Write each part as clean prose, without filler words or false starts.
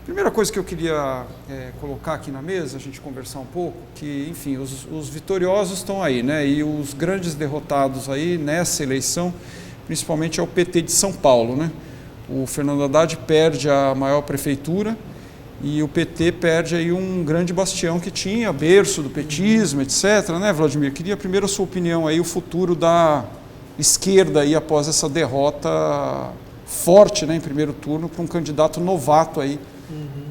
Primeira coisa que eu queria colocar aqui na mesa, a gente conversar um pouco, que, enfim, os vitoriosos estão aí, né? E os grandes derrotados aí nessa eleição, principalmente é o PT de São Paulo, né? O Fernando Haddad perde a maior prefeitura e o PT perde aí um grande bastião que tinha, berço do petismo, etc., né, Vladimir? Queria primeiro a sua opinião aí, o futuro da esquerda aí após essa derrota forte, né, em primeiro turno, para um candidato novato aí,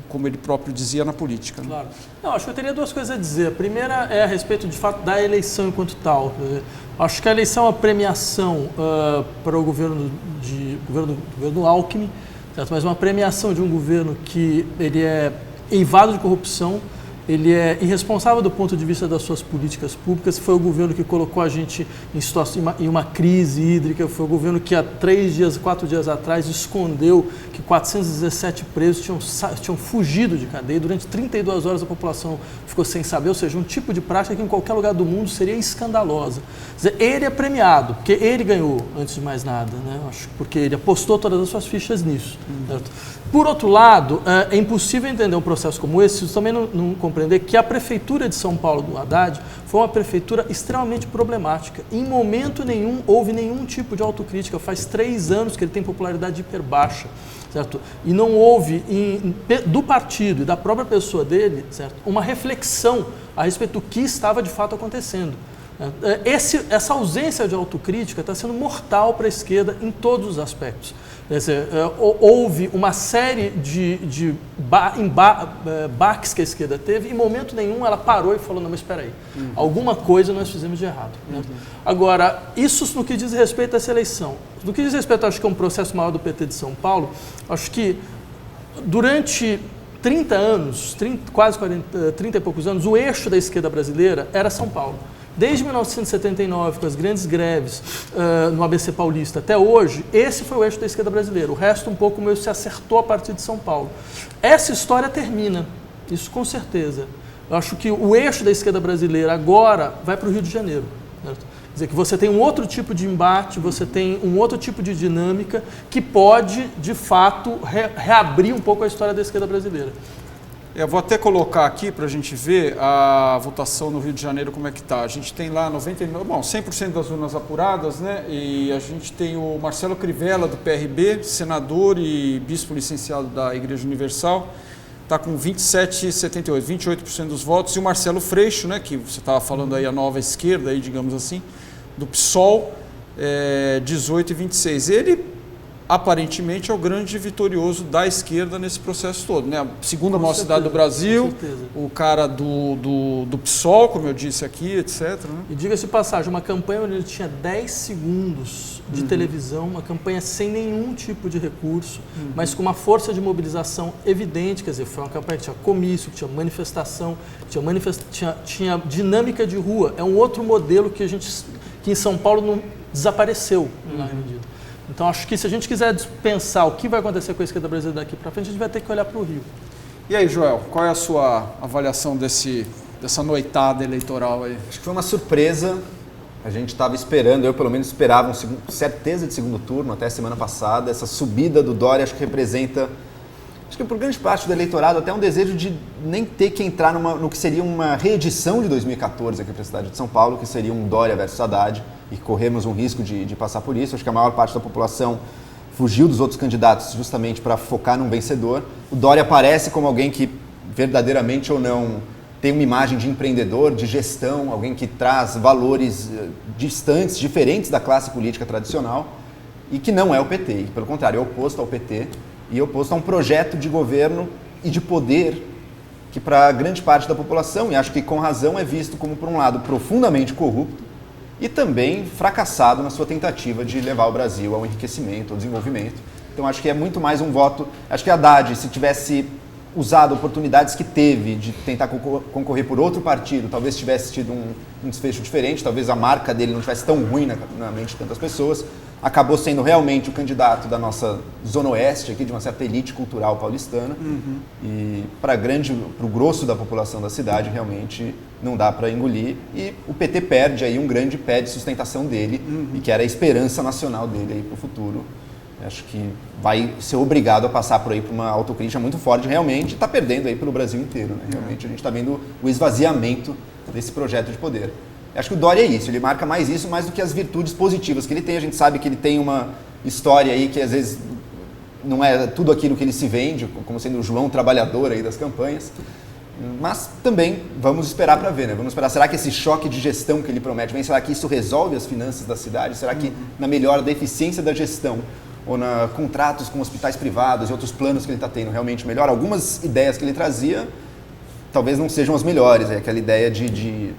como ele próprio dizia, na política. Né? Claro. Não, acho que eu teria duas coisas a dizer. A primeira é a respeito, de fato, da eleição enquanto tal. Acho que a eleição é uma premiação para o governo Alckmin, certo? Mas uma premiação de um governo que ele é eivado de corrupção, ele é irresponsável do ponto de vista das suas políticas públicas. Foi o governo que colocou a gente em uma crise hídrica, foi o governo que há 4 dias atrás escondeu que 417 presos tinham fugido de cadeia. Durante 32 horas a população ficou sem saber, ou seja, um tipo de prática que em qualquer lugar do mundo seria escandalosa. Quer dizer, ele é premiado, porque ele ganhou, antes de mais nada, né? Acho, porque ele apostou todas as suas fichas nisso. Certo? Por outro lado, é impossível entender um processo como esse, também não compreender que a prefeitura de São Paulo do Haddad foi uma prefeitura extremamente problemática. Em momento nenhum houve nenhum tipo de autocrítica. Faz 3 anos que ele tem popularidade hiper baixa, certo? E não houve do partido e da própria pessoa dele, certo, uma reflexão a respeito do que estava de fato acontecendo. Essa ausência de autocrítica está sendo mortal para a esquerda em todos os aspectos. Quer dizer, houve uma série de baques que a esquerda teve, e em momento nenhum ela parou e falou, não, mas espera aí, alguma coisa nós fizemos de errado. Né? Agora, isso no que diz respeito a essa eleição. No que diz respeito, acho que é um processo maior do PT de São Paulo, acho que durante 30 anos, quase 30 e poucos anos, o eixo da esquerda brasileira era São Paulo. Desde 1979, com as grandes greves no ABC Paulista até hoje, esse foi o eixo da esquerda brasileira. O resto um pouco meio se acertou a partir de São Paulo. Essa história termina, isso com certeza. Eu acho que o eixo da esquerda brasileira agora vai para o Rio de Janeiro. Certo? Quer dizer, que você tem um outro tipo de embate, você tem um outro tipo de dinâmica que pode, de fato, reabrir um pouco a história da esquerda brasileira. Eu vou até colocar aqui para a gente ver a votação no Rio de Janeiro como é que está. A gente tem lá 100% das urnas apuradas, né? E a gente tem o Marcelo Crivella, do PRB, senador e bispo licenciado da Igreja Universal, está com 28% dos votos. E o Marcelo Freixo, né, que você estava falando aí, a nova esquerda, aí, digamos assim, do PSOL, 18 e 26. Ele aparentemente é o grande vitorioso da esquerda nesse processo todo, né? A segunda maior cidade do Brasil, o cara do PSOL, como eu disse aqui, etc. Né? E diga-se de passagem, uma campanha onde ele tinha 10 segundos de televisão, uma campanha sem nenhum tipo de recurso, mas com uma força de mobilização evidente, quer dizer, foi uma campanha que tinha comício, que tinha manifestação, tinha dinâmica de rua. É um outro modelo que em São Paulo não desapareceu, na medida. Então, acho que se a gente quiser pensar o que vai acontecer com a esquerda brasileira daqui para frente, a gente vai ter que olhar para o Rio. E aí, Joel, qual é a sua avaliação dessa noitada eleitoral aí? Acho que foi uma surpresa. A gente estava esperando, eu pelo menos esperava certeza de segundo turno até a semana passada. Essa subida do Dória acho que representa, acho que por grande parte do eleitorado, até um desejo de nem ter que entrar no que seria uma reedição de 2014 aqui para a cidade de São Paulo, que seria um Dória versus Haddad, e corremos um risco de passar por isso. Acho que a maior parte da população fugiu dos outros candidatos justamente para focar num vencedor. O Dória aparece como alguém que verdadeiramente ou não tem uma imagem de empreendedor, de gestão, alguém que traz valores distantes, diferentes da classe política tradicional, e que não é o PT, e, pelo contrário, é oposto ao PT e oposto a um projeto de governo e de poder que para grande parte da população, e acho que com razão, é visto como, por um lado, profundamente corrupto e também fracassado na sua tentativa de levar o Brasil ao enriquecimento, ao desenvolvimento. Então acho que é muito mais um voto. Acho que Haddad, se tivesse usado oportunidades que teve de tentar concorrer por outro partido, talvez tivesse tido um desfecho diferente, talvez a marca dele não tivesse tão ruim na mente de tantas pessoas. Acabou sendo realmente o candidato da nossa Zona Oeste, aqui, de uma certa elite cultural paulistana. E para o grosso da população da cidade, realmente não dá para engolir. E o PT perde aí um grande pé de sustentação dele, e que era a esperança nacional dele para o futuro. Acho que vai ser obrigado a passar por aí por uma autocrítica muito forte, realmente está perdendo aí pelo Brasil inteiro. Né? Realmente a gente está vendo o esvaziamento desse projeto de poder. Acho que o Dória é isso, ele marca mais isso mais do que as virtudes positivas que ele tem. A gente sabe que ele tem uma história aí que às vezes não é tudo aquilo que ele se vende, como sendo o João trabalhador aí das campanhas. Mas também vamos esperar para ver, né? Vamos esperar, será que esse choque de gestão que ele promete vem? Será que isso resolve as finanças da cidade? Será que na melhora da eficiência da gestão ou na contratos com hospitais privados e outros planos que ele está tendo realmente melhor? Algumas ideias que ele trazia talvez não sejam as melhores. É aquela ideia de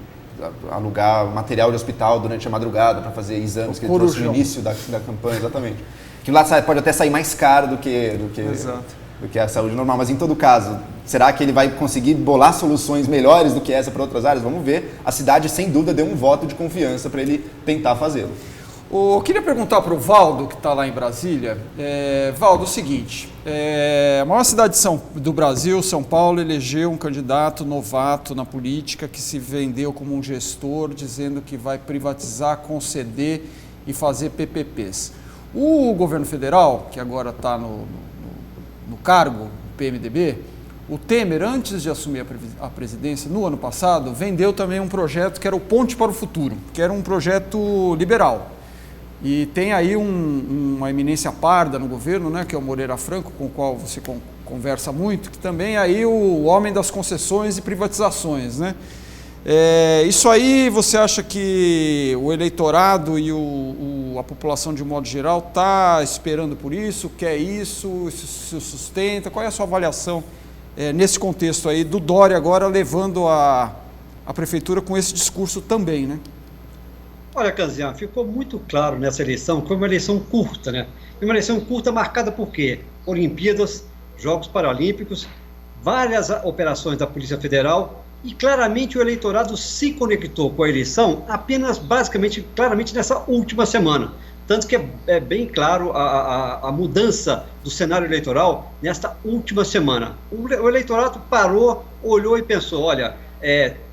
alugar material de hospital durante a madrugada para fazer exames que ele trouxe no início da campanha, exatamente. Que lá pode até sair mais caro do que a saúde normal, mas em todo caso, será que ele vai conseguir bolar soluções melhores do que essa para outras áreas? Vamos ver. A cidade, sem dúvida, deu um voto de confiança para ele tentar fazê-lo. Eu queria perguntar para o Valdo, que está lá em Brasília. Valdo, o seguinte, a maior cidade do Brasil, São Paulo, elegeu um candidato novato na política que se vendeu como um gestor, dizendo que vai privatizar, conceder e fazer PPPs. O governo federal, que agora está no cargo, o PMDB, o Temer, antes de assumir a presidência, no ano passado, vendeu também um projeto que era o Ponte para o Futuro, que era um projeto liberal. E tem aí uma eminência parda no governo, né, que é o Moreira Franco, com o qual você conversa muito, que também é aí o homem das concessões e privatizações, né? Isso aí, você acha que o eleitorado e a população de um modo geral está esperando por isso, quer isso se sustenta? Qual é a sua avaliação nesse contexto aí do Dória agora levando a prefeitura com esse discurso também, né? Olha, Canzian, ficou muito claro nessa eleição que foi uma eleição curta, né? Uma eleição curta marcada por quê? Olimpíadas, Jogos Paralímpicos, várias operações da Polícia Federal e claramente o eleitorado se conectou com a eleição apenas, basicamente, claramente nessa última semana. Tanto que é bem claro a mudança do cenário eleitoral nesta última semana. O eleitorado parou, olhou e pensou, olha,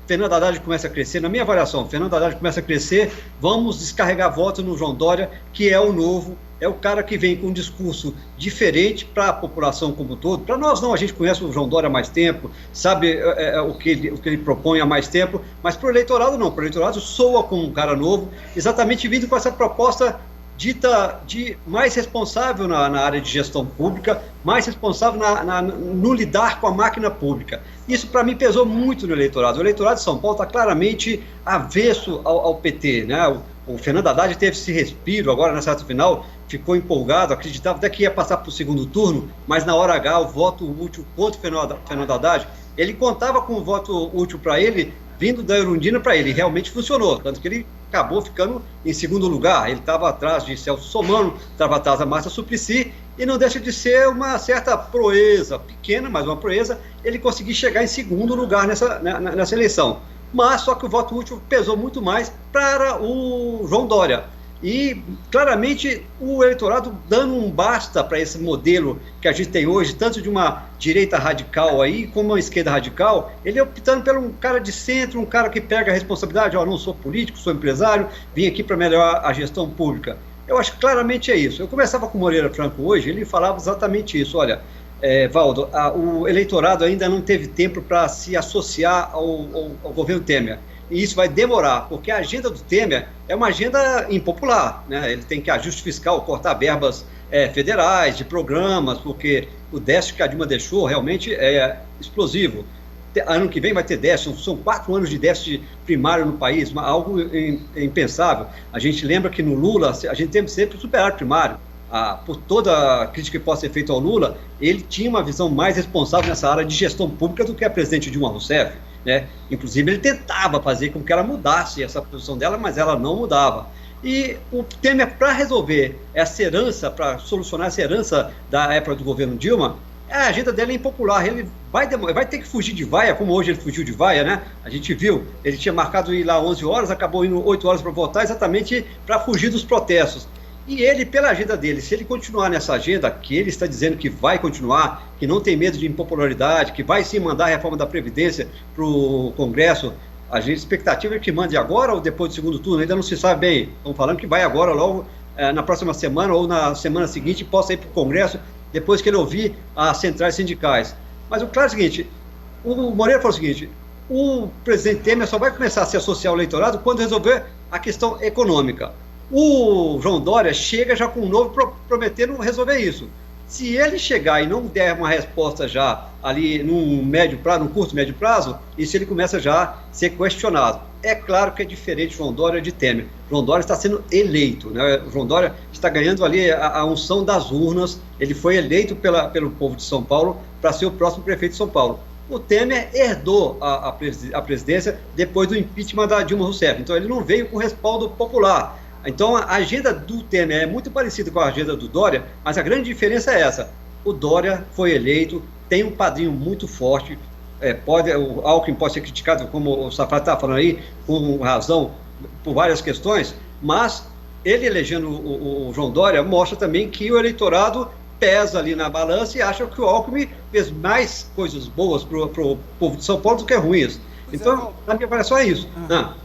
Fernando Haddad começa a crescer, na minha avaliação, Fernando Haddad começa a crescer, vamos descarregar votos no João Dória, que é o novo, é o cara que vem com um discurso diferente para a população como um todo. Para nós não, a gente conhece o João Dória há mais tempo, sabe o que ele propõe há mais tempo, mas para o eleitorado não, para o eleitorado soa como um cara novo, exatamente vindo com essa proposta dita de mais responsável na área de gestão pública, mais responsável no lidar com a máquina pública. Isso, para mim, pesou muito no eleitorado. O eleitorado de São Paulo está claramente avesso ao PT, né? O Fernando Haddad teve esse respiro agora nessa reta final, ficou empolgado, acreditava até que ia passar para o segundo turno, mas na hora H, o voto útil contra o Fernando Haddad, ele contava com o voto útil para ele, vindo da Erundina para ele, realmente funcionou, tanto que ele acabou ficando em segundo lugar. Ele estava atrás de Celso Sommano, estava atrás da Márcia Suplicy, e não deixa de ser uma certa proeza, pequena, mas uma proeza, ele conseguir chegar em segundo lugar nessa eleição. Mas só que o voto útil pesou muito mais para o João Dória. E claramente o eleitorado dando um basta para esse modelo que a gente tem hoje, tanto de uma direita radical aí, como uma esquerda radical, ele optando por um cara de centro, um cara que pega a responsabilidade, não sou político, sou empresário, vim aqui para melhorar a gestão pública. Eu acho que claramente é isso. Eu conversava com o Moreira Franco hoje, ele falava exatamente isso. Olha, Valdo, o eleitorado ainda não teve tempo para se associar ao governo Temer. E isso vai demorar, porque a agenda do Temer é uma agenda impopular, né? Ele tem que ajuste fiscal, cortar verbas federais, de programas, porque o déficit que a Dilma deixou realmente é explosivo. Ano que vem vai ter déficit, são 4 anos de déficit primário no país, algo impensável. A gente lembra que no Lula, a gente teve sempre superávit primário. Por toda a crítica que possa ser feita ao Lula, ele tinha uma visão mais responsável nessa área de gestão pública do que a presidente Dilma Rousseff, né? Inclusive ele tentava fazer com que ela mudasse essa posição dela, mas ela não mudava. E o Temer, para resolver essa herança, para solucionar essa herança da época do governo Dilma, a agenda dele é impopular. Ele vai ter que fugir de vaia, como hoje ele fugiu de vaia, né? A gente viu, ele tinha marcado ir lá 11 horas, acabou indo 8 horas para votar, exatamente para fugir dos protestos. E ele, pela agenda dele, se ele continuar nessa agenda, que ele está dizendo que vai continuar, que não tem medo de impopularidade, que vai sim mandar a reforma da Previdência para o Congresso, a expectativa é que mande agora ou depois do segundo turno, ainda não se sabe bem. Estão falando que vai agora logo na próxima semana ou na semana seguinte possa ir para o Congresso, depois que ele ouvir as centrais sindicais. Mas o claro é o seguinte, o Moreira falou o seguinte, o presidente Temer só vai começar a se associar ao eleitorado quando resolver a questão econômica. O João Dória chega já com um novo prometendo resolver isso. Se ele chegar e não der uma resposta já ali num curto, médio prazo, isso ele começa já a ser questionado. É claro que é diferente João Dória de Temer. João Dória está sendo eleito, né? O João Dória está ganhando ali a unção das urnas, ele foi eleito pelo povo de São Paulo para ser o próximo prefeito de São Paulo. O Temer herdou a presidência depois do impeachment da Dilma Rousseff, então ele não veio com respaldo popular. Então, a agenda do Temer é muito parecida com a agenda do Dória, mas a grande diferença é essa. O Dória foi eleito, tem um padrinho muito forte, o Alckmin pode ser criticado, como o Safra está falando aí, com razão, por várias questões, mas ele elegendo o João Dória mostra também que o eleitorado pesa ali na balança e acha que o Alckmin fez mais coisas boas para o povo de São Paulo do que ruins. Então, na minha avaliação é isso.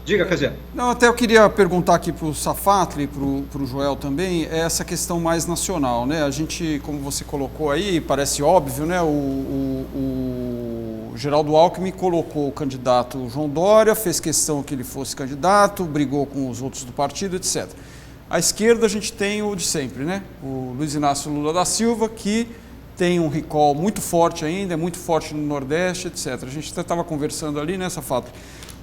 Diga, quer dizer. Não, até eu queria perguntar aqui para o Safatli e para o Joel também, essa questão mais nacional, né? A gente, como você colocou aí, parece óbvio, né? O Geraldo Alckmin colocou o candidato João Dória, fez questão que ele fosse candidato, brigou com os outros do partido, etc. À esquerda a gente tem o de sempre, né? O Luiz Inácio Lula da Silva, que tem um recall muito forte ainda, é muito forte no Nordeste, etc. A gente até estava conversando ali, né, Safatli?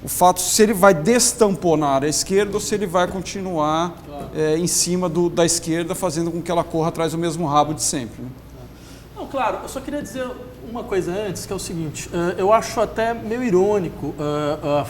O fato se ele vai destamponar a esquerda ou se ele vai continuar em cima da esquerda, fazendo com que ela corra atrás do mesmo rabo de sempre. Né? Não, claro, eu só queria dizer uma coisa antes, que é o seguinte, eu acho até meio irônico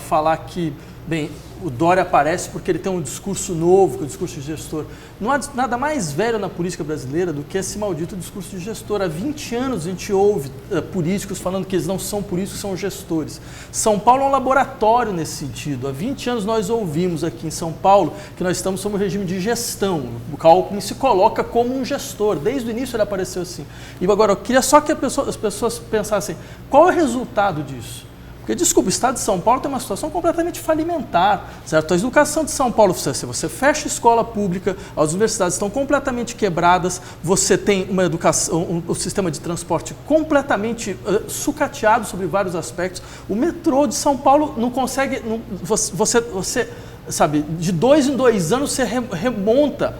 falar que, bem, o Dória aparece porque ele tem um discurso novo, que é o discurso de gestor. Não há nada mais velho na política brasileira do que esse maldito discurso de gestor. Há 20 anos a gente ouve políticos falando que eles não são políticos, são gestores. São Paulo é um laboratório nesse sentido. Há 20 anos nós ouvimos aqui em São Paulo que nós estamos sob um regime de gestão. O Alckmin se coloca como um gestor. Desde o início ele apareceu assim. E agora, eu queria só que as pessoas pensassem, qual é o resultado disso? Porque, desculpa, o Estado de São Paulo tem uma situação completamente falimentar, certo? A educação de São Paulo, se você fecha a escola pública, as universidades estão completamente quebradas, você tem uma educação, um sistema de transporte completamente sucateado sobre vários aspectos. O metrô de São Paulo não consegue, você sabe, de 2 em 2 anos você remonta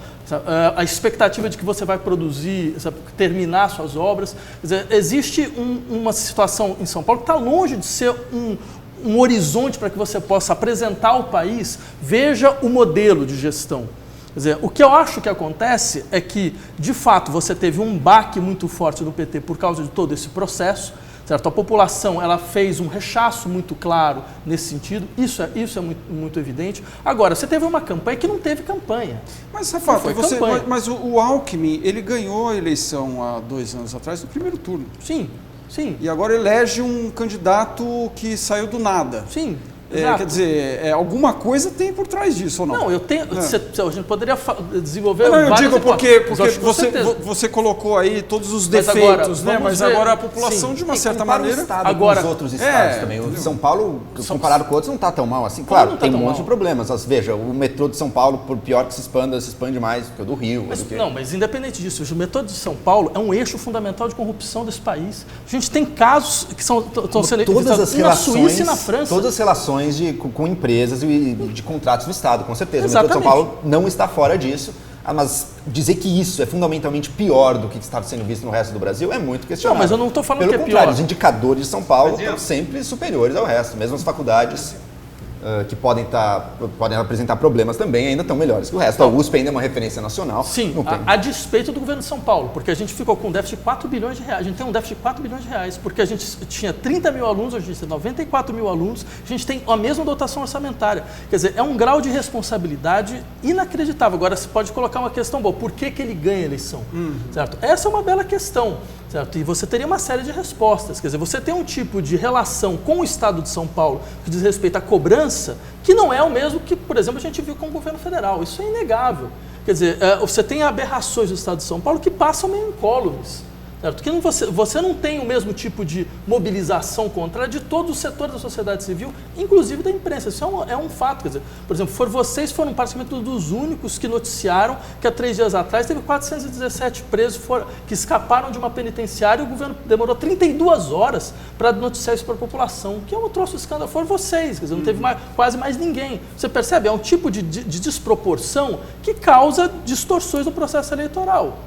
a expectativa de que você vai produzir, sabe, terminar suas obras. Quer dizer, existe uma situação em São Paulo que está longe de ser um horizonte para que você possa apresentar ao país, veja o modelo de gestão. Quer dizer, o que eu acho que acontece é que, de fato, você teve um baque muito forte do PT por causa de todo esse processo. Certo? A população ela fez um rechaço muito claro nesse sentido, isso é muito evidente. Agora, você teve uma campanha que não teve campanha. Mas, Safatli, mas o Alckmin, ele ganhou a eleição há 2 anos atrás no primeiro turno. Sim, sim. E agora elege um candidato que saiu do nada. Sim. Quer dizer, alguma coisa tem por trás disso ou não? Não, a gente poderia desenvolver eu várias digo porque você colocou aí todos os defeitos, mas agora a população, de uma certa maneira... Agora, os outros estados também. O de São Paulo, comparado com outros, não está tão mal assim. Claro, tem um monte de problemas. Veja, o metrô de São Paulo, por pior que se expande mais que o do Rio. Mas independente disso, o metrô de São Paulo é um eixo fundamental de corrupção desse país. A gente tem casos que estão sendo evitados na Suíça e na França. Todas as relações com empresas e de contratos do Estado, com certeza. Exatamente. O metrô de São Paulo não está fora disso, mas dizer que isso é fundamentalmente pior do que está sendo visto no resto do Brasil é muito questionável. Não, mas eu não estou falando que é pior. Pelo contrário, os indicadores de São Paulo estão sempre superiores ao resto, mesmo as faculdades que podem apresentar problemas também ainda estão melhores que o resto. A USP ainda é uma referência nacional. Sim, a despeito do governo de São Paulo, porque a gente ficou com um déficit de 4 bilhões de reais. A gente tem um déficit de 4 bilhões de reais, porque a gente tinha 30 mil alunos, hoje a gente tem 94 mil alunos, a gente tem a mesma dotação orçamentária. Quer dizer, é um grau de responsabilidade inacreditável. Agora, você pode colocar uma questão boa, por que ele ganha a eleição? Certo? Essa é uma bela questão. Certo? E você teria uma série de respostas. Quer dizer, você tem um tipo de relação com o Estado de São Paulo que diz respeito à cobrança, que não é o mesmo que, por exemplo, a gente viu com o governo federal. Isso é inegável. Quer dizer, você tem aberrações do Estado de São Paulo que passam meio incólumes. certo? Que você não tem o mesmo tipo de mobilização contrária de todos os setores da sociedade civil, inclusive da imprensa. Isso é um fato. Quer dizer, por exemplo, vocês foram praticamente dos únicos que noticiaram que há 3 dias atrás teve 417 presos que escaparam de uma penitenciária e o governo demorou 32 horas para noticiar isso para a população. O que é um troço escândalo? Foram vocês, quer dizer, não teve quase mais ninguém. Você percebe? É um tipo de desproporção que causa distorções no processo eleitoral.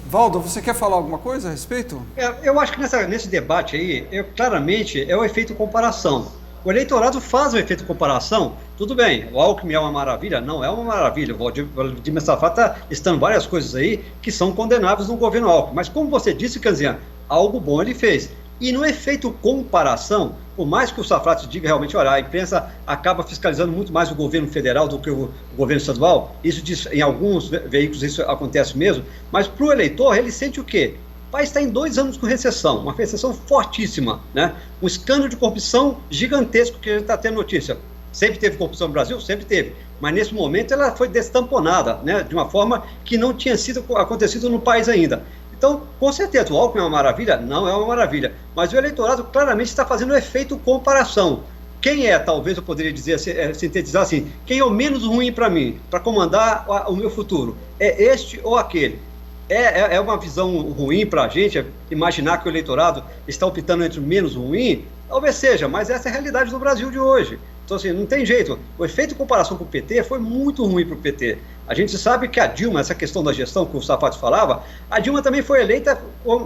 Valdo, você quer falar alguma coisa a respeito? Eu acho que nesse debate aí, claramente é o efeito comparação. O eleitorado faz o efeito comparação. Tudo bem, o Alckmin é uma maravilha? Não é uma maravilha. O Valdemar Safat está listando várias coisas aí que são condenáveis no governo Alckmin. Mas como você disse, Canzian, algo bom ele fez. E no efeito comparação, por mais que o Safat diga realmente, olha, a imprensa acaba fiscalizando muito mais o governo federal do que o governo estadual, isso diz, em alguns veículos isso acontece mesmo, mas para o eleitor ele sente o quê? O país está em 2 anos com recessão, uma recessão fortíssima, né? Um escândalo de corrupção gigantesco que a gente está tendo notícia. Sempre teve corrupção no Brasil? Sempre teve. Mas nesse momento ela foi destamponada, né? De uma forma que não tinha acontecido no país ainda. Então, com certeza, o Alckmin é uma maravilha? Não é uma maravilha. Mas o eleitorado claramente está fazendo o efeito comparação. Quem talvez eu poderia dizer, sintetizar assim, quem é o menos ruim para mim, para comandar o meu futuro? É este ou aquele? É uma visão ruim para a gente imaginar que o eleitorado está optando entre o menos ruim? Talvez seja, mas essa é a realidade do Brasil de hoje. Então, assim, não tem jeito. O efeito de comparação com o PT foi muito ruim para o PT. A gente sabe que a Dilma, essa questão da gestão que o Safat falava, a Dilma também foi eleita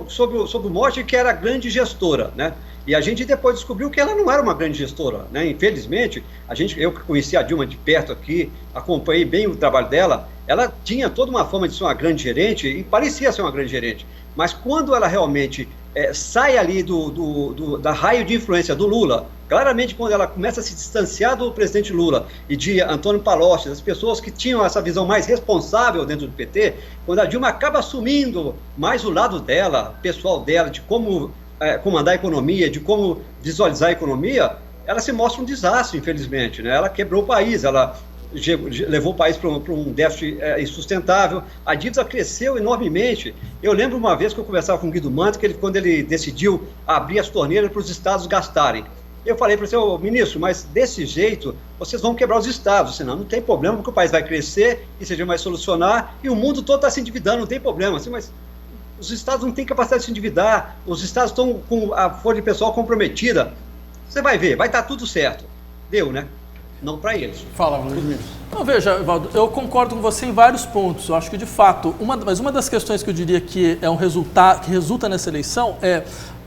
sob o mote que era grande gestora, né? E a gente depois descobriu que ela não era uma grande gestora, né? Infelizmente, eu que conheci a Dilma de perto aqui, acompanhei bem o trabalho dela, ela tinha toda uma fama de ser uma grande gerente e parecia ser uma grande gerente. Mas quando ela realmente sai ali da raio de influência do Lula, claramente quando ela começa a se distanciar do presidente Lula e de Antônio Palocci, das pessoas que tinham essa visão mais responsável dentro do PT, quando a Dilma acaba assumindo mais o lado dela, pessoal dela, de como comandar a economia, de como visualizar a economia, ela se mostra um desastre, infelizmente, né? Ela quebrou o país, ela levou o país para um déficit insustentável, a dívida cresceu enormemente. Eu lembro uma vez que eu conversava com o Guido Mantega, quando ele decidiu abrir as torneiras para os estados gastarem. Eu falei para ele, ministro, mas desse jeito vocês vão quebrar os estados, senão não tem problema, porque o país vai crescer, e você vai solucionar, e o mundo todo está se endividando, não tem problema. Assim, mas os estados não têm capacidade de se endividar, os estados estão com a folha de pessoal comprometida. Você vai ver, vai estar tudo certo. Deu, né? Não para eles. Fala, Vladimir. Não, veja, Valdo, eu concordo com você em vários pontos. Eu acho que, de fato, mas uma das questões que eu diria que é um resultado, que resulta nessa eleição é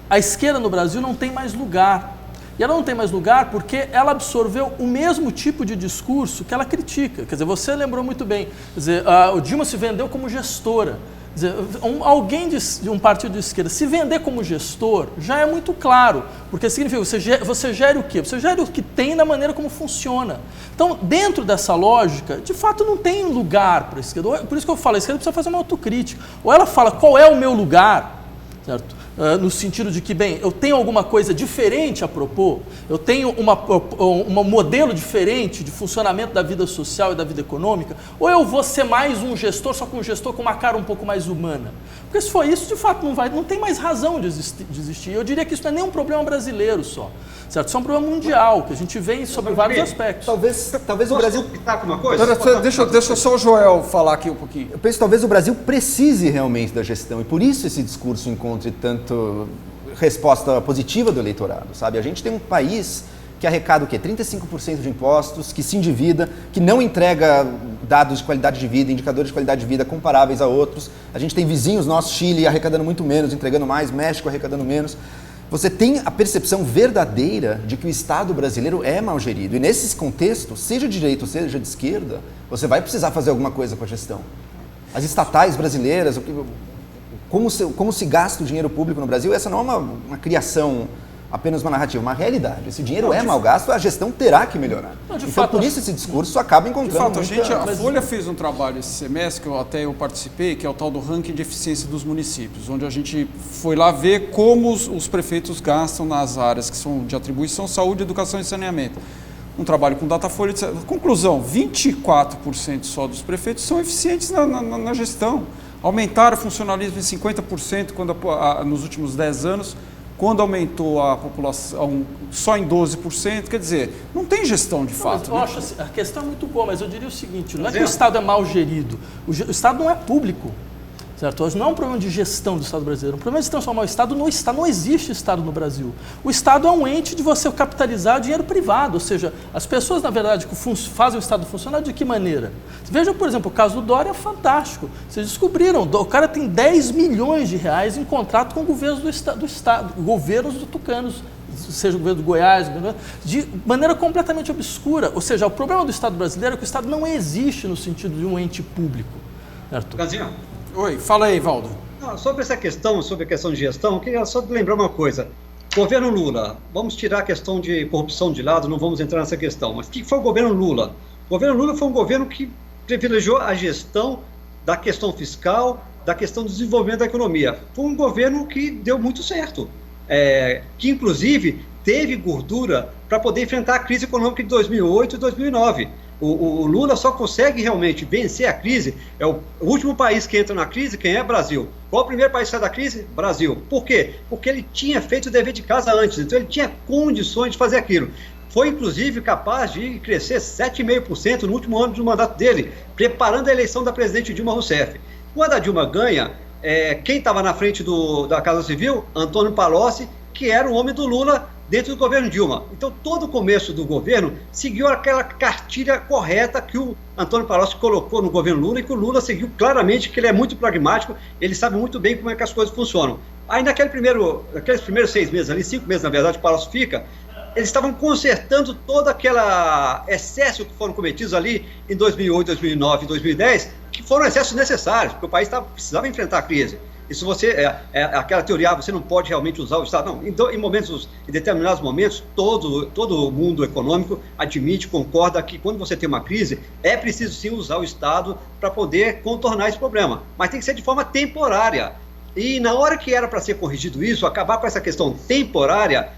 a esquerda no Brasil não tem mais lugar. E ela não tem mais lugar porque ela absorveu o mesmo tipo de discurso que ela critica. Quer dizer, você lembrou muito bem. Quer dizer, o Dilma se vendeu como gestora. Quer dizer, alguém de um partido de esquerda se vender como gestor já é muito claro, porque significa você gere o quê? Você gere o que tem da maneira como funciona. Então, dentro dessa lógica, de fato não tem lugar para a esquerda. Por isso que eu falo, a esquerda precisa fazer uma autocrítica. Ou ela fala qual é o meu lugar, certo? No sentido de que, bem, eu tenho alguma coisa diferente a propor, eu tenho um modelo diferente de funcionamento da vida social e da vida econômica, ou eu vou ser mais um gestor, só que um gestor com uma cara um pouco mais humana? Porque se for isso, de fato, não tem mais razão de existir. Eu diria que isso não é nem um problema brasileiro só, certo? Isso é um problema mundial, que a gente vê sobre vários aspectos. Talvez o Brasil... Posso uma coisa? Deixa só o Joel falar aqui um pouquinho. Eu penso que talvez o Brasil precise realmente da gestão, e por isso esse discurso encontre tanto resposta positiva do eleitorado, sabe? A gente tem um país que arrecada o quê? 35% de impostos, que se endivida, que não entrega dados de qualidade de vida, indicadores de qualidade de vida comparáveis a outros. A gente tem vizinhos nossos, Chile, arrecadando muito menos, entregando mais, México arrecadando menos. Você tem a percepção verdadeira de que o Estado brasileiro é mal gerido. E nesse contexto, seja de direita ou seja de esquerda, você vai precisar fazer alguma coisa com a gestão. As estatais brasileiras, como se gasta o dinheiro público no Brasil, essa não é uma criação, apenas uma narrativa, uma realidade. Esse dinheiro é mal gasto, a gestão terá que melhorar. Então, por isso, esse discurso acaba encontrando a Folha fez um trabalho esse semestre, que eu participei, que é o tal do ranking de eficiência dos municípios, onde a gente foi lá ver como os prefeitos gastam nas áreas que são de atribuição, saúde, educação e saneamento. Um trabalho com Datafolha. Conclusão, 24% só dos prefeitos são eficientes na gestão. Aumentaram o funcionalismo em 50% nos últimos 10 anos, quando aumentou a população só em 12%, quer dizer, não tem gestão de fato. Eu acho assim, a questão é muito boa, mas eu diria o seguinte, não é que o Estado é mal gerido, o Estado não é público. Certo? Hoje não é um problema de gestão do Estado brasileiro, é um problema de transformar o Estado no Estado. Não existe Estado no Brasil. O Estado é um ente de você capitalizar dinheiro privado, ou seja, as pessoas, na verdade, que fazem o Estado funcionar de que maneira? Veja, por exemplo, o caso do Dória é fantástico. Vocês descobriram, o cara tem 10 milhões de reais em contrato com governos do Estado, governos do tucanos, seja o governo do Goiás, de maneira completamente obscura. Ou seja, o problema do Estado brasileiro é que o Estado não existe no sentido de um ente público. Certo? Casinha. Oi, fala aí, Valdo. Sobre essa questão, sobre a questão de gestão, eu queria só lembrar uma coisa. Governo Lula, vamos tirar a questão de corrupção de lado, não vamos entrar nessa questão, mas o que foi o governo Lula? O governo Lula foi um governo que privilegiou a gestão da questão fiscal, da questão do desenvolvimento da economia. Foi um governo que deu muito certo, que inclusive teve gordura para poder enfrentar a crise econômica de 2008 e 2009. O Lula só consegue realmente vencer a crise, é o último país que entra na crise, quem é? Brasil. Qual o primeiro país que sai da crise? Brasil. Por quê? Porque ele tinha feito o dever de casa antes, então ele tinha condições de fazer aquilo. Foi, inclusive, capaz de crescer 7,5% no último ano do mandato dele, preparando a eleição da presidente Dilma Rousseff. Quando a Dilma ganha, quem estava na frente da Casa Civil? Antônio Palocci, que era o homem do Lula dentro do governo Dilma. Então, todo o começo do governo seguiu aquela cartilha correta que o Antônio Palocci colocou no governo Lula e que o Lula seguiu claramente, que ele é muito pragmático, ele sabe muito bem como é que as coisas funcionam. Aí, naqueles primeiros 6 meses ali, 5 meses, na verdade, o Palocci fica, eles estavam consertando todo aquele excesso que foram cometidos ali em 2008, 2009 e 2010, que foram excessos necessários, porque o país precisava enfrentar a crise. E se você, aquela teoria, você não pode realmente usar o Estado. Não, então, em determinados momentos, todo o mundo econômico admite, concorda que quando você tem uma crise, é preciso sim usar o Estado para poder contornar esse problema. Mas tem que ser de forma temporária. E na hora que era para ser corrigido isso, acabar com essa questão temporária,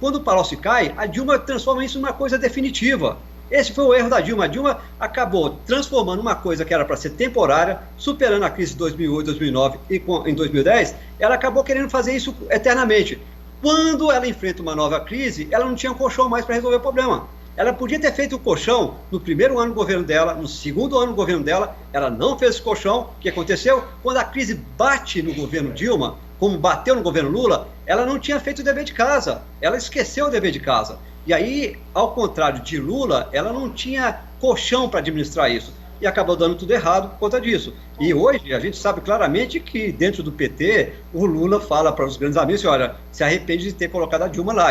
quando o Palocci cai, a Dilma transforma isso numa coisa definitiva. Esse foi o erro da Dilma. A Dilma acabou transformando uma coisa que era para ser temporária, superando a crise de 2008, 2009 e em 2010, ela acabou querendo fazer isso eternamente. Quando ela enfrenta uma nova crise, ela não tinha colchão mais para resolver o problema. Ela podia ter feito o colchão no primeiro ano do governo dela, no segundo ano do governo dela, ela não fez esse colchão. O que aconteceu? Quando a crise bate no governo Dilma, como bateu no governo Lula, ela não tinha feito o dever de casa, ela esqueceu o dever de casa. E aí, ao contrário de Lula, ela não tinha colchão para administrar isso. E acabou dando tudo errado por conta disso. E hoje, a gente sabe claramente que dentro do PT, o Lula fala para os grandes amigos, olha, se arrepende de ter colocado a Dilma lá.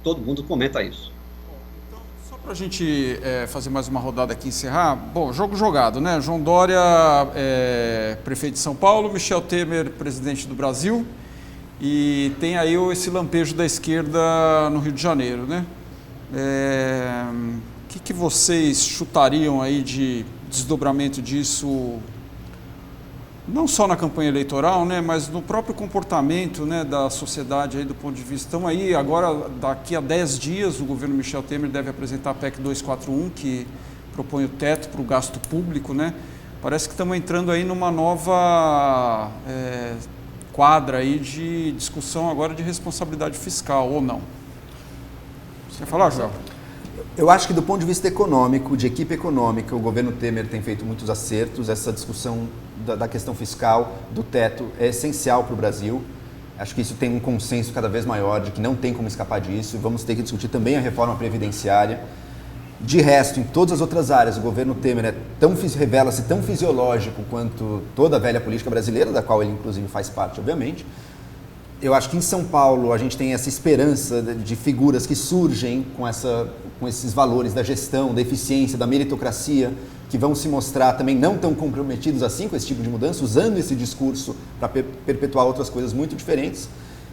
Todo mundo comenta isso. Então, só para a gente fazer mais uma rodada aqui e encerrar, bom, jogo jogado, né? João Dória, prefeito de São Paulo, Michel Temer, presidente do Brasil. E tem aí esse lampejo da esquerda no Rio de Janeiro, né? O que vocês chutariam aí de desdobramento disso, não só na campanha eleitoral, né, mas no próprio comportamento, né, da sociedade aí do ponto de vista? Então aí agora, daqui a 10 dias, o governo Michel Temer deve apresentar a PEC 241, que propõe o teto para o gasto público, né? Parece que estamos entrando aí numa nova quadra aí de discussão agora de responsabilidade fiscal, ou não? Você quer falar, João? Eu acho que do ponto de vista econômico, de equipe econômica, o governo Temer tem feito muitos acertos. Essa discussão da questão fiscal, do teto, é essencial para o Brasil. Acho que isso tem um consenso cada vez maior de que não tem como escapar disso. Vamos ter que discutir também a reforma previdenciária. De resto, em todas as outras áreas, o governo Temer revela-se tão fisiológico quanto toda a velha política brasileira, da qual ele inclusive faz parte, obviamente. Eu acho que em São Paulo a gente tem essa esperança de figuras que surgem com esses valores da gestão, da eficiência, da meritocracia, que vão se mostrar também não tão comprometidos assim com esse tipo de mudança, usando esse discurso para perpetuar outras coisas muito diferentes.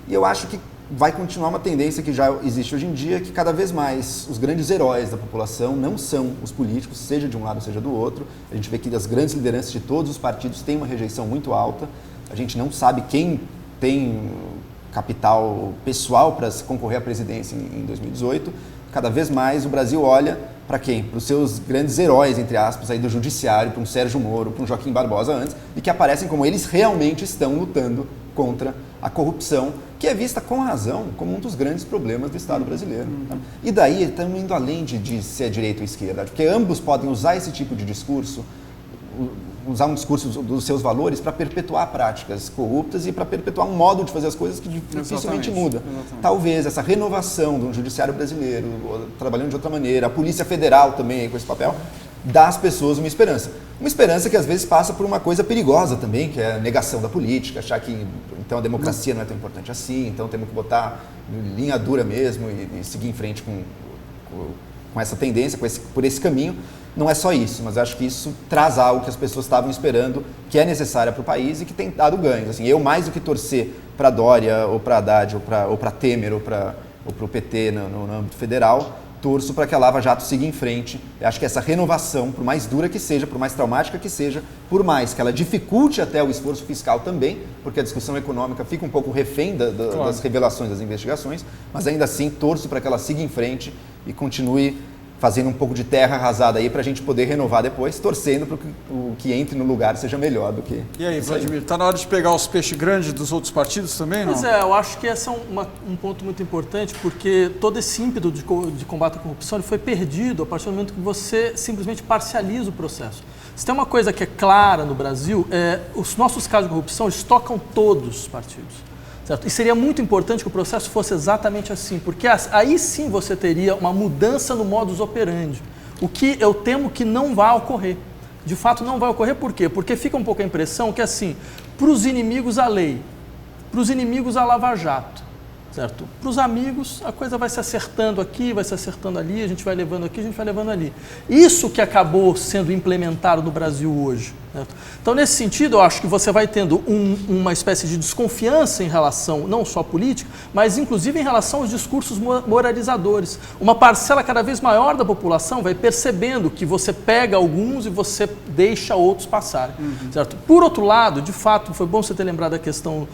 E eu acho que vai continuar uma tendência que já existe hoje em dia, que cada vez mais os grandes heróis da população não são os políticos, seja de um lado, seja do outro. A gente vê que as grandes lideranças de todos os partidos têm uma rejeição muito alta. A gente não sabe quem tem capital pessoal para concorrer à presidência em 2018. Cada vez mais o Brasil olha para quem? Para os seus grandes heróis, entre aspas, aí do judiciário, para um Sérgio Moro, para um Joaquim Barbosa antes, e que aparecem como eles realmente estão lutando contra a corrupção, que é vista com razão como um dos grandes problemas do Estado brasileiro. Tá? E daí estamos indo além de ser direita ou esquerda, porque ambos podem usar esse tipo de discurso, usar um discurso dos seus valores para perpetuar práticas corruptas e para perpetuar um modo de fazer as coisas que dificilmente muda. Exatamente. Talvez essa renovação do judiciário brasileiro, trabalhando de outra maneira, a Polícia Federal também com esse papel, dá às pessoas uma esperança. Uma esperança que às vezes passa por uma coisa perigosa também, que é a negação da política, achar que então a democracia não é tão importante assim, então temos que botar linha dura mesmo e seguir em frente com essa tendência, por esse caminho. Não é só isso, mas acho que isso traz algo que as pessoas estavam esperando, que é necessário para o país e que tem dado ganhos. Assim, eu, mais do que torcer para Dória, ou para Haddad, ou para Temer, ou para o PT no âmbito federal, torço para que a Lava Jato siga em frente. Eu acho que essa renovação, por mais dura que seja, por mais traumática que seja, por mais que ela dificulte até o esforço fiscal também, porque a discussão econômica fica um pouco refém das revelações das investigações, mas ainda assim torço para que ela siga em frente e continue fazendo um pouco de terra arrasada aí para a gente poder renovar depois, torcendo para que o que entre no lugar seja melhor do que... E aí, Vladimir, está na hora de pegar os peixes grandes dos outros partidos também, não? Pois é, eu acho que esse é um ponto muito importante, porque todo esse ímpeto de combate à corrupção ele foi perdido a partir do momento que você simplesmente parcializa o processo. Se tem uma coisa que é clara no Brasil, os nossos casos de corrupção eles tocam todos os partidos. Certo? E seria muito importante que o processo fosse exatamente assim, porque aí sim você teria uma mudança no modus operandi, o que eu temo que não vai ocorrer. De fato não vai ocorrer, por quê? Porque fica um pouco a impressão que assim, para os inimigos a lei, para os inimigos a Lava Jato, certo? Para os amigos a coisa vai se acertando aqui, vai se acertando ali, a gente vai levando aqui, a gente vai levando ali. Isso que acabou sendo implementado no Brasil hoje. Certo? Então, nesse sentido, eu acho que você vai tendo uma espécie de desconfiança em relação, não só à política, mas inclusive em relação aos discursos moralizadores. Uma parcela cada vez maior da população vai percebendo que você pega alguns e você deixa outros passarem. Certo? Por outro lado, de fato, foi bom você ter lembrado a questão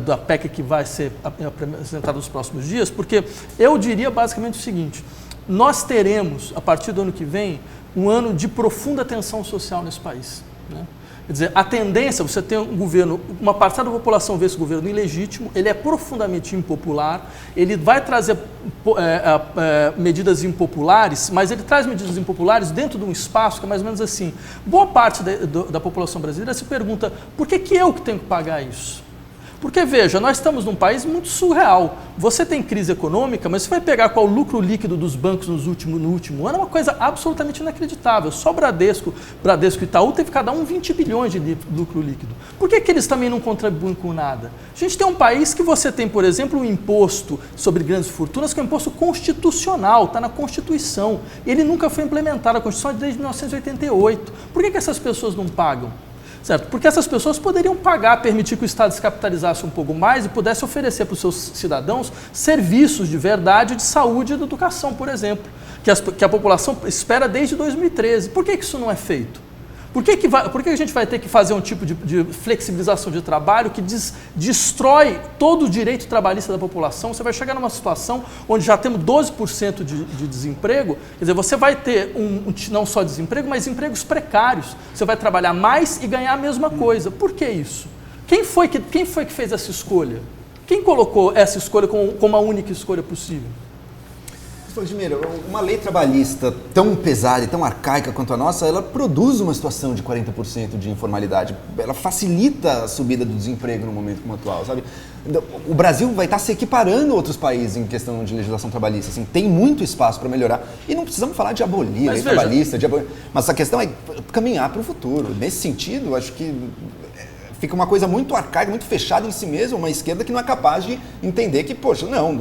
da PEC que vai ser apresentada nos próximos dias, porque eu diria basicamente o seguinte: nós teremos, a partir do ano que vem, um ano de profunda tensão social nesse país. Né? Quer dizer, a tendência, você tem um governo, uma parcela da população vê esse governo ilegítimo, ele é profundamente impopular, ele vai trazer medidas impopulares, mas ele traz medidas impopulares dentro de um espaço que é mais ou menos assim. Boa parte da população brasileira se pergunta, por que eu que tenho que pagar isso? Porque, veja, nós estamos num país muito surreal. Você tem crise econômica, mas você vai pegar qual o lucro líquido dos bancos no último ano, é uma coisa absolutamente inacreditável. Só Bradesco e Itaú teve cada um 20 bilhões de lucro líquido. Por que eles também não contribuem com nada? A gente tem um país que você tem, por exemplo, um imposto sobre grandes fortunas, que é um imposto constitucional, está na Constituição. Ele nunca foi implementado, a Constituição é desde 1988. Por que essas pessoas não pagam? Certo? Porque essas pessoas poderiam pagar, permitir que o Estado se capitalizasse um pouco mais e pudesse oferecer para os seus cidadãos serviços de verdade de saúde e de educação, por exemplo, que a população espera desde 2013. Por que isso não é feito? Por que a gente vai ter que fazer um tipo de flexibilização de trabalho que destrói todo o direito trabalhista da população? Você vai chegar numa situação onde já temos 12% de desemprego, quer dizer, você vai ter não só desemprego, mas empregos precários. Você vai trabalhar mais e ganhar a mesma coisa. Por que isso? Quem foi que fez essa escolha? Quem colocou essa escolha como a única escolha possível? Vladimir, uma lei trabalhista tão pesada e tão arcaica quanto a nossa, ela produz uma situação de 40% de informalidade. Ela facilita a subida do desemprego no momento como atual, sabe? O Brasil vai estar se equiparando a outros países em questão de legislação trabalhista. Assim, tem muito espaço para melhorar. E não precisamos falar de abolir a lei trabalhista, mas a questão é caminhar para o futuro. Nesse sentido, acho que fica uma coisa muito arcaica, muito fechada em si mesma, uma esquerda que não é capaz de entender que, poxa, não,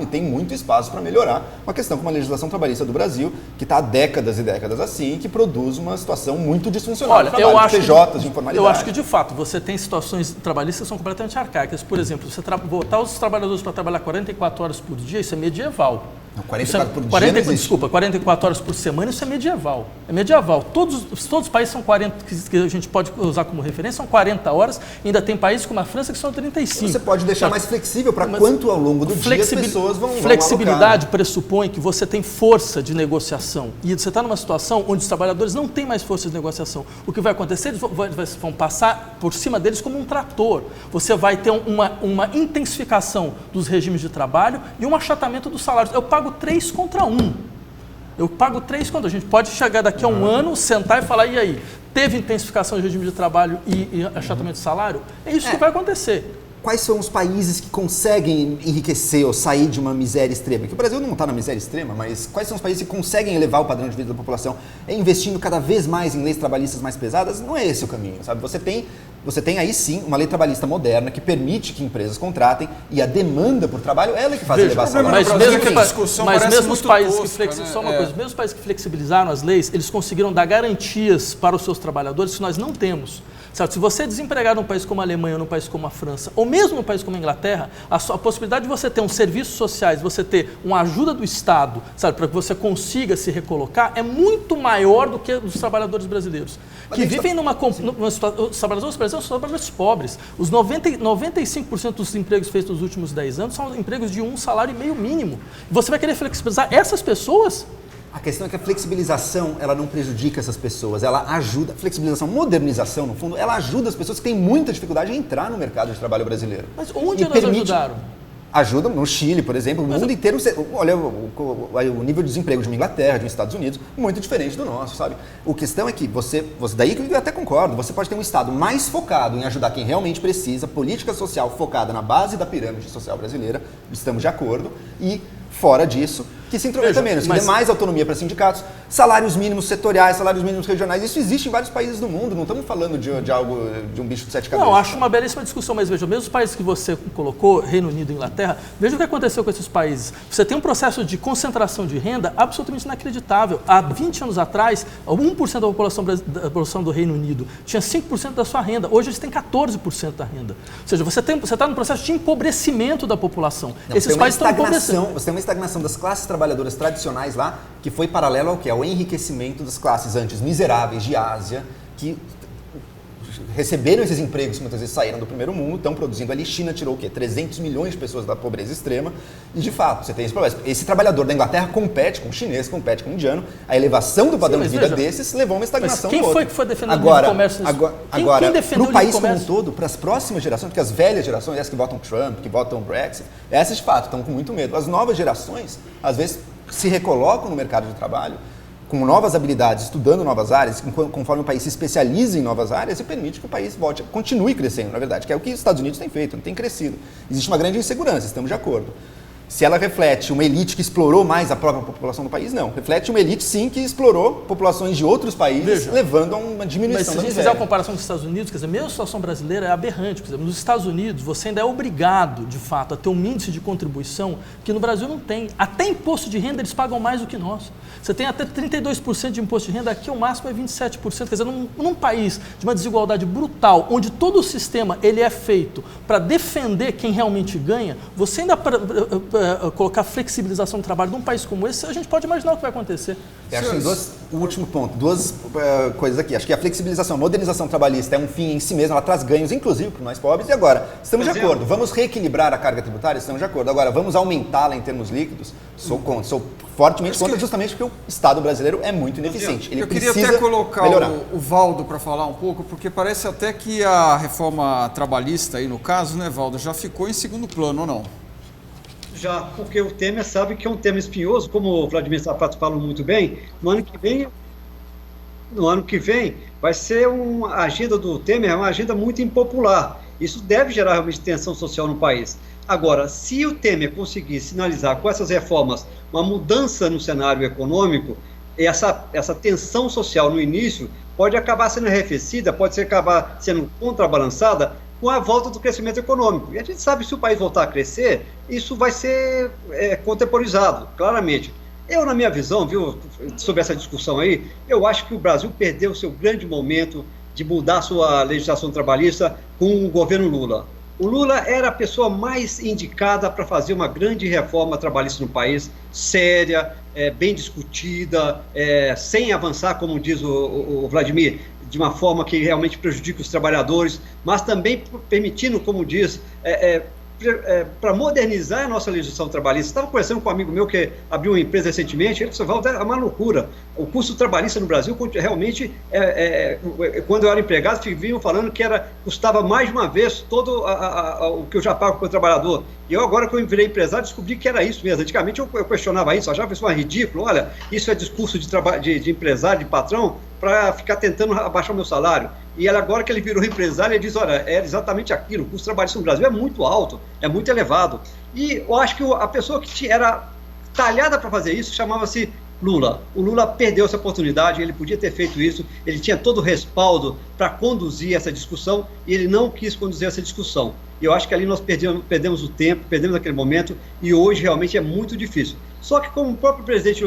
tem muito espaço para melhorar uma questão como a legislação trabalhista do Brasil, que está há décadas e décadas assim, e que produz uma situação muito disfuncional. Olha, eu acho PJs, de informalidade. Eu acho que, de fato, você tem situações trabalhistas que são completamente arcaicas. Por exemplo, você botar os trabalhadores para trabalhar 44 horas por dia, isso é medieval. Não, 44 por dia 40, não existe. desculpa, 44 horas por semana, isso é medieval. É medieval. Todos os países são 40, que a gente pode usar como referência, são 40 horas. Ainda tem países como a França que são 35. Você pode deixar mais flexível para quanto ao longo do dia as pessoas vão Flexibilidade alocar. Pressupõe que você tem força de negociação. E você está numa situação onde os trabalhadores não têm mais força de negociação. O que vai acontecer? Eles vão passar por cima deles como um trator. Você vai ter uma intensificação dos regimes de trabalho e um achatamento dos salários. Eu pago 3 contra 1. Eu pago 3 contra 1. A gente pode chegar daqui a um ano, sentar e falar, e aí? Teve intensificação do regime de trabalho e achatamento de salário? É isso que vai acontecer. Quais são os países que conseguem enriquecer ou sair de uma miséria extrema? Porque o Brasil não está na miséria extrema, mas quais são os países que conseguem elevar o padrão de vida da população? É investindo cada vez mais em leis trabalhistas mais pesadas? Não é esse o caminho, sabe? Você tem aí sim uma lei trabalhista moderna que permite que empresas contratem e a demanda por trabalho ela é que faz elevar salário. Mas mesmo os países mesmo os países que flexibilizaram as leis, eles conseguiram dar garantias para os seus trabalhadores que nós não temos. Certo? Se você é desempregado num país como a Alemanha, ou num país como a França, ou mesmo num país como a Inglaterra, a possibilidade de você ter um serviços sociais, você ter uma ajuda do Estado, sabe, para que você consiga se recolocar, é muito maior do que os trabalhadores brasileiros. Que vivem numa situação. Os trabalhadores brasileiros são trabalhadores pobres. Os 95% dos empregos feitos nos últimos 10 anos são empregos de um salário e meio mínimo. Você vai querer flexibilizar essas pessoas? A questão é que a flexibilização, ela não prejudica essas pessoas, ela ajuda, flexibilização, modernização, no fundo, ela ajuda as pessoas que têm muita dificuldade em entrar no mercado de trabalho brasileiro. Mas onde elas ajudaram? Ajudam no Chile, por exemplo, o mundo inteiro. Olha o nível de desemprego de uma Inglaterra, de um Estados Unidos, muito diferente do nosso, sabe? A questão é que daí que eu até concordo, você pode ter um Estado mais focado em ajudar quem realmente precisa, política social focada na base da pirâmide social brasileira, estamos de acordo, e fora disso, que se intrometa menos, que dê mais autonomia para sindicatos, salários mínimos setoriais, salários mínimos regionais, isso existe em vários países do mundo, não estamos falando de algo, de um bicho de 7 cabeças. Não, acho uma belíssima discussão, mas veja, mesmo os países que você colocou, Reino Unido e Inglaterra, veja o que aconteceu com esses países. Você tem um processo de concentração de renda absolutamente inacreditável. Há 20 anos atrás, 1% da população do Reino Unido tinha 5% da sua renda, hoje eles têm 14% da renda. Ou seja, você está num processo de empobrecimento da população. Esses países estão empobrecendo. Você tem uma estagnação das classes trabalhadoras tradicionais lá, que foi paralelo ao que? Ao enriquecimento das classes antes miseráveis de Ásia, que receberam esses empregos que muitas vezes saíram do primeiro mundo, estão produzindo ali. China tirou o quê? 300 milhões de pessoas da pobreza extrema. E, de fato, você tem esse problema. Esse trabalhador da Inglaterra compete com o chinês, compete com o indiano. A elevação do padrão de vida desses levou a uma estagnação. Quem foi que foi defendendo o livre comércio? Agora, para o país como um todo, para as próximas gerações, porque as velhas gerações, essas que votam Trump, que votam Brexit, essas, de fato, estão com muito medo. As novas gerações, às vezes, se recolocam no mercado de trabalho com novas habilidades, estudando novas áreas, conforme o país se especializa em novas áreas, e permite que o país continue crescendo, na verdade, que é o que os Estados Unidos têm feito, não tem crescido. Existe uma grande insegurança, estamos de acordo. Se ela reflete uma elite que explorou mais a própria população do país, não. Reflete uma elite, sim, que explorou populações de outros países, levando a uma diminuição da miséria. Mas se a gente fizer a comparação com os Estados Unidos, quer dizer, mesmo a situação brasileira é aberrante. Por exemplo, nos Estados Unidos, você ainda é obrigado, de fato, a ter um índice de contribuição que no Brasil não tem. Até imposto de renda eles pagam mais do que nós. Você tem até 32% de imposto de renda, aqui o máximo é 27%. Quer dizer, num país de uma desigualdade brutal, onde todo o sistema ele é feito para defender quem realmente ganha, você ainda colocar flexibilização do trabalho num país como esse, a gente pode imaginar o que vai acontecer. Eu acho que o último ponto, duas coisas aqui. Acho que a flexibilização, a modernização trabalhista é um fim em si mesmo, ela traz ganhos, inclusive, para nós pobres. E agora, estamos de acordo, vamos reequilibrar a carga tributária? Estamos de acordo. Agora, vamos aumentá-la em termos líquidos? Sou contra, sou fortemente contra, justamente porque o Estado brasileiro é muito ineficiente. Ele queria até colocar o Valdo para falar um pouco, porque parece até que a reforma trabalhista aí, no caso, né, Valdo, já ficou em segundo plano, ou não? Já, porque o Temer sabe que é um tema espinhoso, como o Vladimir Safato falou muito bem. No ano que vem vai ser uma agenda do Temer, uma agenda muito impopular. Isso deve gerar realmente tensão social no país. Agora, se o Temer conseguir sinalizar com essas reformas uma mudança no cenário econômico, essa tensão social no início pode acabar sendo arrefecida, acabar sendo contrabalançada com a volta do crescimento econômico. E a gente sabe que se o país voltar a crescer, isso vai ser contemporizado, claramente. Eu, na minha visão, sobre essa discussão aí, eu acho que o Brasil perdeu o seu grande momento de mudar a sua legislação trabalhista com o governo Lula. O Lula era a pessoa mais indicada para fazer uma grande reforma trabalhista no país, séria, bem discutida, sem avançar, como diz o Vladimir, de uma forma que realmente prejudique os trabalhadores, mas também permitindo, como diz, para modernizar a nossa legislação trabalhista. Estava conversando com um amigo meu que abriu uma empresa recentemente, ele disse, Walter, é uma loucura. O custo trabalhista no Brasil realmente, quando eu era empregado, vinham falando que custava mais de uma vez todo o que eu já pago para o trabalhador. E eu agora que eu virei empresário, descobri que era isso mesmo. Antigamente eu questionava isso, achava isso ridículo. Olha, isso é discurso de empresário, de patrão, para ficar tentando abaixar o meu salário. E agora que ele virou empresário, ele diz, olha, é exatamente aquilo, o custo trabalhista no Brasil é muito alto, é muito elevado. E eu acho que a pessoa que era talhada para fazer isso chamava-se Lula. O Lula perdeu essa oportunidade, ele podia ter feito isso, ele tinha todo o respaldo para conduzir essa discussão e ele não quis conduzir essa discussão. E eu acho que ali nós perdemos o tempo, perdemos aquele momento e hoje realmente é muito difícil. Só que como o próprio presidente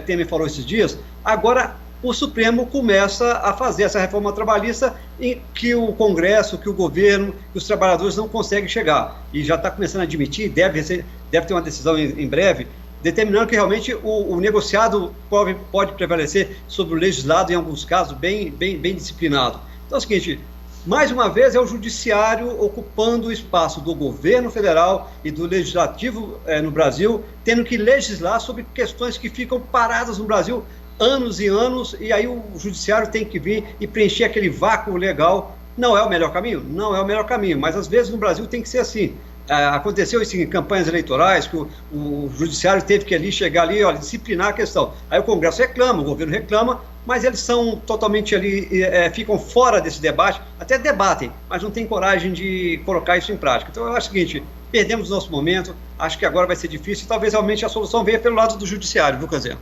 Temer falou esses dias, agora o Supremo começa a fazer essa reforma trabalhista em que o Congresso, que o governo, que os trabalhadores não conseguem chegar. E já está começando a admitir, deve ter uma decisão em breve, determinando que realmente o negociado pode prevalecer sobre o legislado, em alguns casos, bem disciplinado. Então é o seguinte, mais uma vez é o judiciário ocupando o espaço do governo federal e do legislativo no Brasil, tendo que legislar sobre questões que ficam paradas no Brasil anos e anos, e aí o judiciário tem que vir e preencher aquele vácuo legal. Não é o melhor caminho? Não é o melhor caminho, mas às vezes no Brasil tem que ser assim. Aconteceu isso em campanhas eleitorais, que o judiciário teve que ali chegar ali, olha, disciplinar a questão. Aí o Congresso reclama, o governo reclama, mas eles são totalmente ali, ficam fora desse debate, até debatem, mas não têm coragem de colocar isso em prática. Então eu acho o seguinte, perdemos o nosso momento, acho que agora vai ser difícil, e talvez realmente a solução venha pelo lado do judiciário, viu, Cazé?